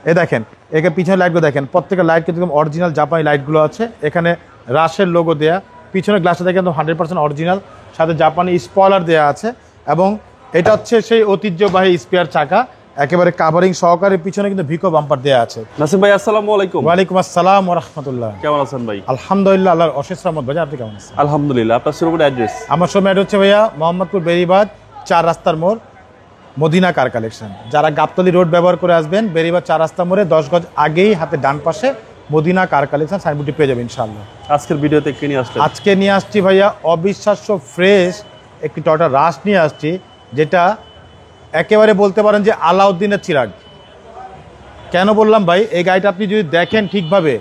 এ দেখেন এখানে পিছনে লাইটগুলো দেখেন, প্রত্যেকটা লাইট কিন্তু অরিজিনাল জাপানি লাইটগুলো আছে। এখানে রাশের লোগো দেয়া, পিছনে গ্লাসটা দেখেন তো 100% অরিজিনাল, সাথে জাপানি স্পয়লার দেয়া আছে। এবং এটা হচ্ছে সেই ঐতিহ্যবাহী স্পেয়ার চাকা, একেবারে কাভারিং সহকারে। পিছনে কিন্তু ভিকো বাম্পার দেয়া আছে। নাসিম ভাই আসসালামু আলাইকুম। ওয়ালাইকুম আসসালাম ওয়া রাহমাতুল্লাহ। কেমন আছেন ভাই? আলহামদুলিল্লাহ, আল্লাহর অশেষ রহমত। ভাই আপনি কেমন আছেন? আলহামদুলিল্লাহ। আপনার শোরুমের অ্যাড্রেস? আমার শোরুম হচ্ছে ভাইয়া মোহাম্মদপুর বেরিবাদ 4 রাস্তার মোড়, মদিনা কার কালেকশন। যারা গাবতলী রোড ব্যবহার করে আসবেন, বেরিবাদ 4 রাস্তার মোড়ে 10 গজ আগেই হাতে ডান পাশে মদিনা কার কালেকশন সাইনবোর্ডটি পেয়ে যাবেন ইনশাআল্লাহ। আজকের ভিডিওতে কি নিয়ে আসলেন? আজকে নিয়ে আসছি ভাইয়া অবিশ্বাস্য ফ্রেশ একটি টয়োটা রাশ নিয়ে আসছি, যেটা একেবারে বলতে পারেন যে আলাউদ্দিনের চিরাগ। কেন বললাম ভাই, এই গাড়িটা আপনি যদি দেখেন ঠিকভাবে,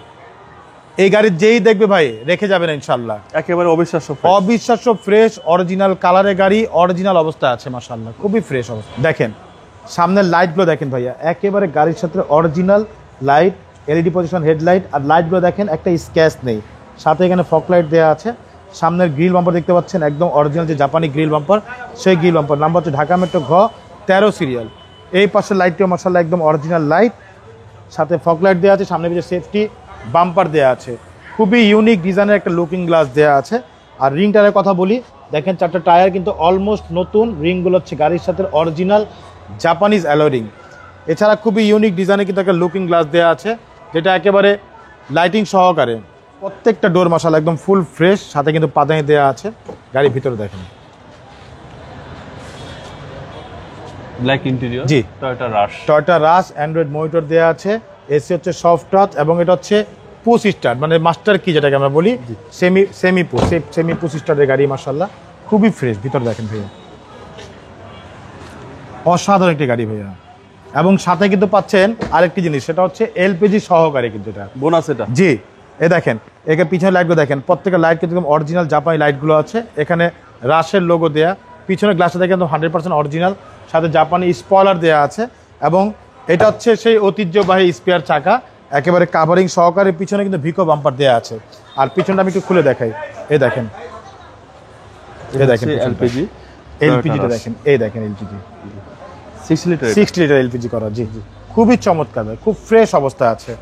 এই গাড়ির যেই দেখবে ভাই রেখে যাবেন ইনশাআল্লাহ। একেবারে অবিশ্বাস্য ফ্রেশ অরিজিনাল কালারের গাড়ি, অরিজিনাল অবস্থা আছে মাশাআল্লাহ, খুবই ফ্রেশ অবস্থা। দেখেন সামনের লাইটগুলো দেখেন ভাইয়া, একেবারে গাড়ির সাথে original light, LED position headlight. আর লাইটগুলো দেখেন একটা স্ক্র্যাচ নেই, সাথে এখানে ফগ লাইট দেওয়া আছে। সামনের গ্রিল বাম্পার দেখতে পাচ্ছেন, একদম অরিজিনাল যে জাপানি গ্রিল বাম্পার, সেই গ্রিল বাম্পার। নাম্বার হচ্ছে ঢাকা মেট্রো ঘ 13 সিরিয়াল। এই পাশের লাইটটিও মাশাআল্লাহ একদম অরিজিনাল লাইট, সাথে ফগ লাইট দেওয়া আছে। সামনে পিছনে সেফটি বাম্পার দেওয়া আছে, খুবই ইউনিক ডিজাইনের একটা লুকিং গ্লাস দেওয়া আছে। আর রিং টায়ারের কথা বলি, দেখেন 4টা টায়ার কিন্তু অলমোস্ট নতুন, রিংগুলো হচ্ছে গাড়ির সাথে অরিজিনাল জাপানিজ অ্যালয় রিং। এছাড়া খুবই ইউনিক ডিজাইনের কিন্তু একটা লুকিং গ্লাস দেওয়া আছে, যেটা একেবারে লাইটিং সহকারে। প্রত্যেকটা ডোর মাশাআল্লাহ একদম ফুল ফ্রেশ, সাথে কিন্তু পাদানি দেওয়া আছে। গাড়ির ভিতরে দেখেন ব্ল্যাক ইন্টেরিয়র, জি টয়োটা রাশ অ্যান্ড্রয়েড মনিটর দেওয়া আছে। এসি হচ্ছে সফট টাচ, এবং এটা হচ্ছে পুশ স্টার্ট, মানে মাস্টার কি যেটাকে আমরা বলি, সেমি পুশ স্টার্টের গাড়ি মাশাআল্লাহ, খুবই ফ্রেশ। ভিতরে দেখেন ভাইয়া, অসাধারণ একটি গাড়ি ভাইয়া। এবং সাথে কিন্তু পাচ্ছেন আরেকটি জিনিস, সেটা হচ্ছে এলপিজি সহকারে কিন্তু এটা বোনাস। এটা জি, এ দেখেন এখানে পিছনে লাইটগুলো দেখেন, প্রত্যেকটা লাইট কিন্তু অরিজিনাল জাপানি লাইটগুলো আছে। এখানে রাশের লোগো দেয়া, পিছনে গ্লাসটা দেখেন তো 100% অরিজিনাল, সাথে জাপানি স্পয়লার দেয়া আছে। এবং এটা হচ্ছে সেই ঐতিহ্যবাহী স্পেয়ার চাকা, একেবারে কাভারিং সহকারে। পিছনে কিন্তু ভিকো বাম্পার দেয়া আছে। আর পিছনটা আমি একটু খুলে দেখাই, এই দেখেন এলপিজিটা দেখেন, এই দেখেন এলপিজি 60 লিটার এলপিজি করা। জি, খুবই চমৎকার, খুব ফ্রেশ অবস্থা আছে।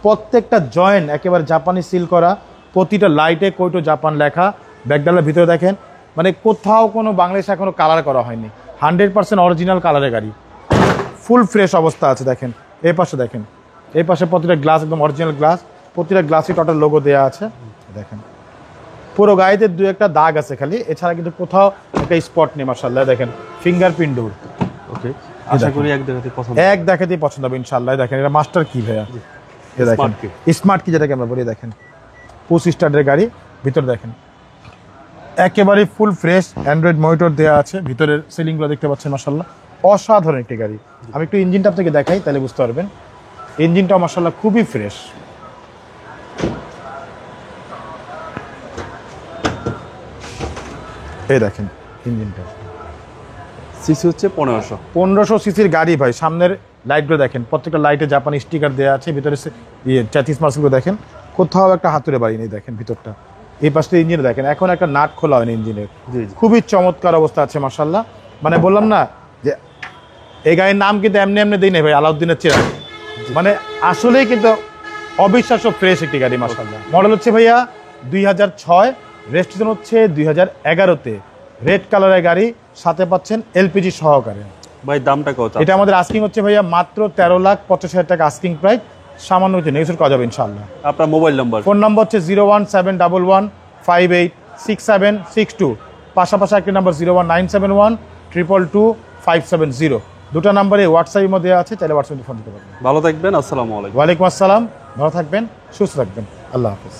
প্রত্যেকটা জয়েন্ট একেবারে জাপানি সিল করা, প্রতিটা লাইটে কোইটো জাপান লেখা। ব্যাকডালার ভিতরে দেখেন, মানে কোথাও কোনো বাংলাদেশে এখনো কালার করা হয়নি, 100% অরিজিনাল কালারের গাড়ি, ফুল ফ্রেশ অবস্থা আছে। দেখেন এই পাশে দেখেন, এই পাশে প্রতিটা গ্লাস একদম অরিজিনাল গ্লাস, প্রতিটা গ্লাসে টোটাল লোগো দেওয়া আছে। দেখেন পুরো গাড়িতে 2-1টা দাগ আছে খালি, এছাড়া কিন্তু কোথাও একটা স্পট নেই মাশাআল্লাহ। দেখেন ফিঙ্গারপ্রিন্ট ডোর। ওকে, আশা করি এক দেখাতেই পছন্দ হবে ইনশাআল্লাহ। দেখেন এটা মাস্টার কি ভাইয়া, এই দেখেন স্মার্ট কি যেটাকে আমরা বলি। দেখেন পুশ স্টার্টের গাড়ি, ভিতরে দেখেন একেবারে ফুল ফ্রেশ অ্যান্ড্রয়েড মনিটর দেওয়া আছে। ভিতরের সিলিংগুলো দেখতে পাচ্ছেন মাশাআল্লাহ, অসাধারণ একটি গাড়ি। আমি একটু ইঞ্জিনটা আপনাকে দেখাই, তাহলে বুঝতে পারবেন। ইঞ্জিনটাও মাশাআল্লাহ খুবই ফ্রেশ। এই দেখেন ইঞ্জিনটা, সিসি হচ্ছে 1500 সিসির গাড়ি ভাই। সামনের লাইটগুলো দেখেন, প্রত্যেকটা লাইটে জাপানি স্টিকার দেওয়া আছে। ভিতরে চ্যাটিস মার্সেলগুলো দেখেন, কোথাও একটা হাতুড়ে বাড়ি নেই। দেখেন ভিতরটা, এই পাশে ইঞ্জিন দেখেন, এখন একটা নাট খোলা হয়নি ইঞ্জিনের। খুবই চমৎকার অবস্থা আছে মাশাআল্লাহ। মানে বললাম না যে এই গাড়ির নাম কিন্তু এমনি এমনি দিই নেই ভাই, আলাউদ্দিনের চিরাগ। মানে আসলেই কিন্তু অবিশ্বাস্য ফ্রেশ একটি গাড়ি মাশাআল্লাহ। মডেল হচ্ছে ভাইয়া 2006, রেজিস্ট্রেশন হচ্ছে 2011-তে। রেড কালারের গাড়ি, সাথে পাচ্ছেন এলপিজি সহকারে। ভাই দামটা কত? এটা আমাদের আস্কিং হচ্ছে ভাইয়া মাত্র 13,85,000 টাকা আস্কিং প্রাইস, সামান্য হচ্ছে নেগোশিয়েট করা যাবে ইনশাআল্লাহ। আপনার মোবাইল নাম্বার? ফোন নাম্বার হচ্ছে 01711586762, পাশাপাশি একটি নাম্বার 01971222570। দুটো নাম্বারে হোয়াটসঅ্যাপের মধ্যে আছে, চাইলে হোয়াটসঅ্যাপে ফোন দিতে পারবেন। ভালো থাকবেন, আসসালামু আলাইকুম। ওয়ালাইকুম আসসালাম, ভালো থাকবেন, সুস্থ থাকবেন, আল্লাহ হাফেজ।